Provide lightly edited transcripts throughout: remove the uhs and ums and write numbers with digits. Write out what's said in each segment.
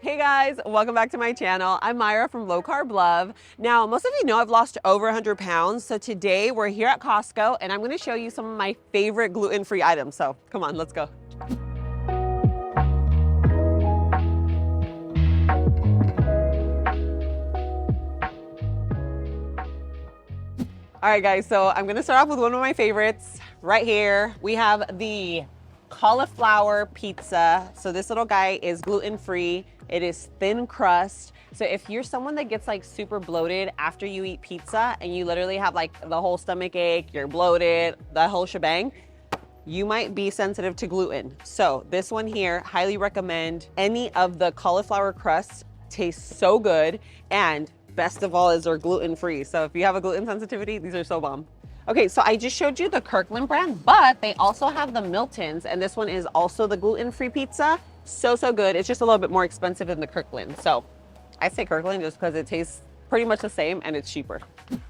Hey guys, welcome back to my channel. I'm Myra from Low Carb Love. Now, most of you know I've lost over 100 pounds. So today we're here at Costco and I'm gonna show you some of my favorite gluten-free items. So come on, let's go. All right guys, so I'm gonna start off with one of my favorites right here. We have the cauliflower pizza. So this little guy is gluten-free. It is thin crust. So if you're someone that gets like super bloated after you eat pizza and you literally have like the whole stomach ache, you're bloated, the whole shebang, you might be sensitive to gluten. So this one here, highly recommend. Any of the cauliflower crusts taste so good, and best of all is they're gluten-free. So if you have a gluten sensitivity, these are so bomb. Okay, so I just showed you the Kirkland brand, but they also have the Milton's, and this one is also the gluten-free pizza. So good. It's just a little bit more expensive than the Kirkland. So I say Kirkland just because it tastes pretty much the same and it's cheaper.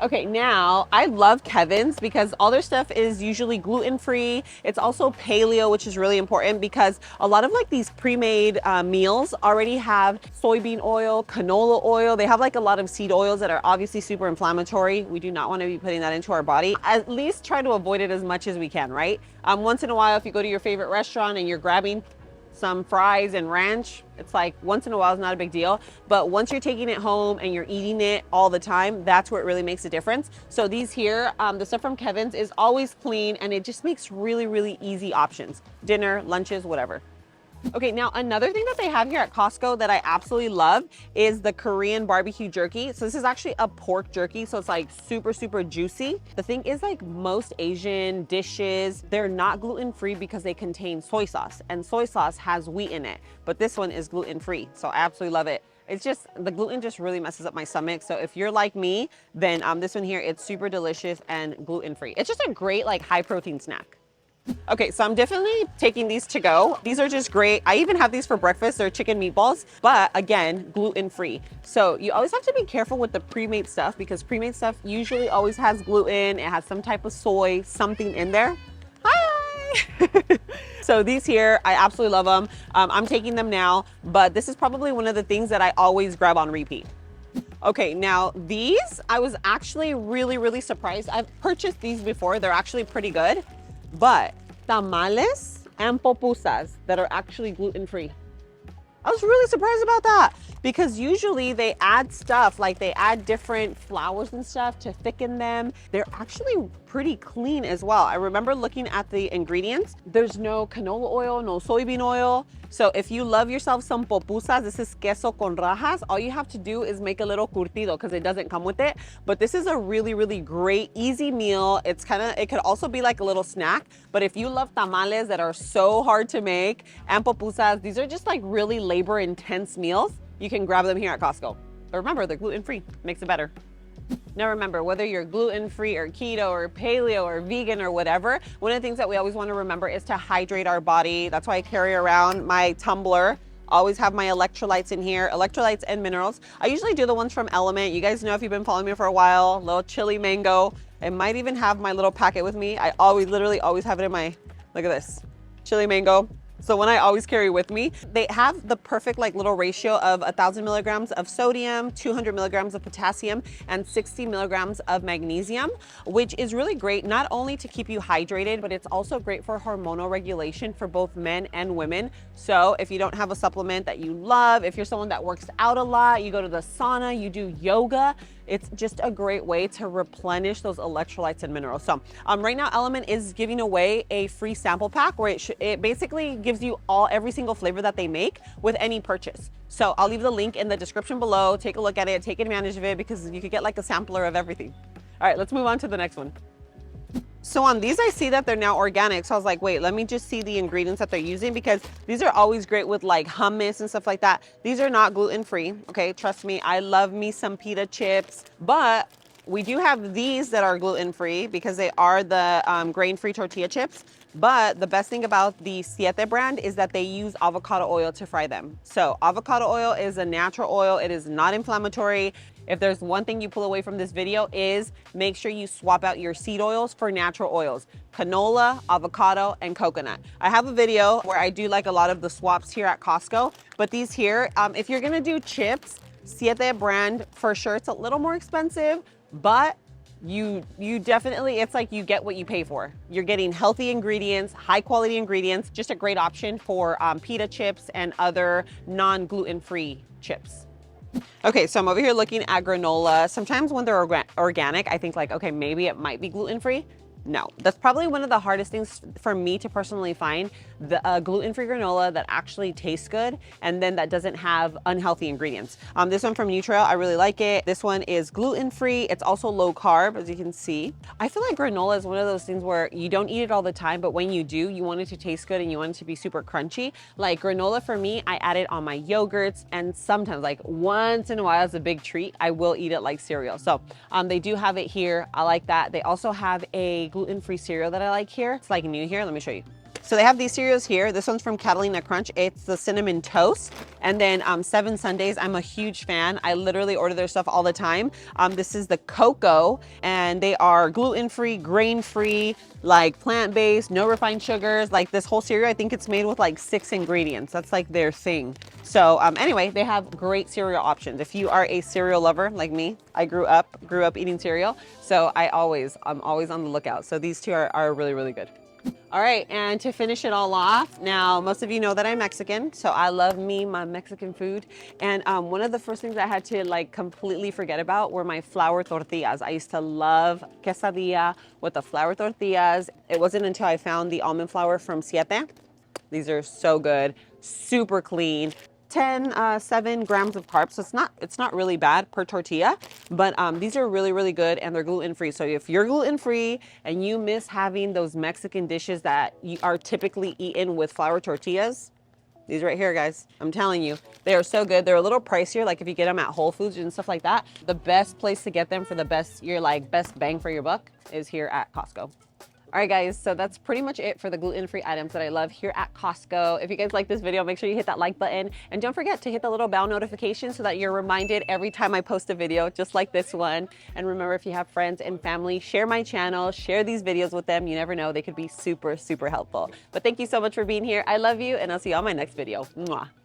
Okay, now I love Kevin's because all their stuff is usually gluten-free. It's also paleo, which is really important because a lot of like these pre-made meals already have soybean oil, canola oil. They have like a lot of seed oils that are obviously super inflammatory. We do not want to be putting that into our body. At least try to avoid it as much as we can, right? Once in a while, if you go to your favorite restaurant and you're grabbing some fries and ranch, it's like once in a while is not a big deal, but once you're taking it home and you're eating it all the time, that's where it really makes a difference. So these here, the stuff from Kevin's is always clean and it just makes really easy options. Dinner, lunches, whatever. Okay, now another thing that they have here at Costco that I absolutely love is the Korean barbecue jerky. So this is actually a pork jerky, so it's like super juicy. The thing is, like most Asian dishes, they're not gluten-free because they contain soy sauce, and soy sauce has wheat in it, but this one is gluten-free, so I absolutely love it. It's just, the gluten just really messes up my stomach. So if you're like me, then this one here, it's super delicious and gluten-free. It's just a great like high protein snack. Okay, so I'm definitely taking these to go. These are just great. I even have these for breakfast. They're chicken meatballs, but again, gluten-free. So you always have to be careful with the pre-made stuff because pre-made stuff usually always has gluten. It has some type of soy, something in there. Hi! So these here, I absolutely love them. I'm taking them now, but this is probably one of the things that I always grab on repeat. Okay, now these, I was actually really surprised. I've purchased these before. They're actually pretty good. But tamales and pupusas that are actually gluten-free. I was really surprised about that because usually they add stuff, like they add different flours and stuff to thicken them. They're actually pretty clean as well. I remember looking at the ingredients. There's no canola oil, no soybean oil. So if you love yourself some pupusas, this is queso con rajas. All you have to do is make a little curtido because it doesn't come with it. But this is a really great, easy meal. It could also be like a little snack. But if you love tamales that are so hard to make and pupusas, these are just like really labor intense meals. You can grab them here at Costco. But remember, they're gluten-free, makes it better. Now remember, whether you're gluten-free or keto or paleo or vegan or whatever, one of the things that we always want to remember is to hydrate our body. That's why I carry around my tumbler. Always have my electrolytes in here, electrolytes and minerals. I usually do the ones from Element. You guys know if you've been following me for a while, little chili mango. I might even have my little packet with me. I literally always have it in my, look at this, chili mango. So one I always carry with me. They have the perfect like little ratio of 1,000 milligrams of sodium, 200 milligrams of potassium, and 60 milligrams of magnesium, which is really great not only to keep you hydrated, but it's also great for hormonal regulation for both men and women. So if you don't have a supplement that you love, if you're someone that works out a lot, you go to the sauna, you do yoga, it's just a great way to replenish those electrolytes and minerals. So right now Element is giving away a free sample pack where it basically gives you every single flavor that they make with any purchase. So I'll leave the link in the description below. Take a look at it, take advantage of it because you could get like a sampler of everything. All right, let's move on to the next one. So on these, I see that they're now organic. So I was like, wait, let me just see the ingredients that they're using because these are always great with like hummus and stuff like that. These are not gluten-free, okay? Trust me, I love me some pita chips, but we do have these that are gluten-free because they are the grain-free tortilla chips. But the best thing about the Siete brand is that they use avocado oil to fry them. So avocado oil is a natural oil. It is not inflammatory. If there's one thing you pull away from this video is make sure you swap out your seed oils for natural oils. Canola, avocado, and coconut. I have a video where I do like a lot of the swaps here at Costco, but these here, if you're gonna do chips, Siete brand, for sure it's a little more expensive, but you definitely, it's like you get what you pay for. You're getting healthy ingredients, high quality ingredients, just a great option for pita chips and other non-gluten-free chips. Okay, so I'm over here looking at granola. Sometimes when they're organic, I think like, okay, maybe it might be gluten-free. No, that's probably one of the hardest things for me to personally find, the gluten-free granola that actually tastes good and then that doesn't have unhealthy ingredients. This one from Nutrail, I really like it. This one is gluten-free. It's also low carb, as you can see. I feel like granola is one of those things where you don't eat it all the time, but when you do, you want it to taste good and you want it to be super crunchy. Like granola for me, I add it on my yogurts, and sometimes, like once in a while as a big treat, I will eat it like cereal. So they do have it here. I like that. They also have a gluten-free cereal that I like here. It's like new here. Let me show you. So they have these cereals here. This one's from Catalina Crunch. It's the cinnamon toast. And then 7 Sundays, I'm a huge fan. I literally order their stuff all the time. This is the cocoa, and they are gluten-free, grain-free, like plant-based, no refined sugars. Like this whole cereal, I think it's made with like 6 ingredients. That's like their thing. So anyway, they have great cereal options. If you are a cereal lover like me, I grew up eating cereal. So I'm always on the lookout. So these two are really, really good. All right, and to finish it all off, now most of you know that I'm Mexican, so I love my Mexican food. And one of the first things I had to like completely forget about were my flour tortillas. I used to love quesadilla with the flour tortillas. It wasn't until I found the almond flour from Siete. These are so good, super clean. 7 grams of carbs, so it's not really bad per tortilla, but these are really, really good, and they're gluten-free. So if you're gluten-free and you miss having those Mexican dishes that are typically eaten with flour tortillas, these right here, guys, I'm telling you, they are so good. They're a little pricier, like if you get them at Whole Foods and stuff like that. The best place to get them for the best bang for your buck is here at Costco. All right, guys, so that's pretty much it for the gluten-free items that I love here at Costco. If you guys like this video, make sure you hit that like button, and don't forget to hit the little bell notification so that you're reminded every time I post a video just like this one. And remember, if you have friends and family, share my channel, share these videos with them. You never know, they could be super, super helpful. But thank you so much for being here. I love you, and I'll see you on my next video. Mwah.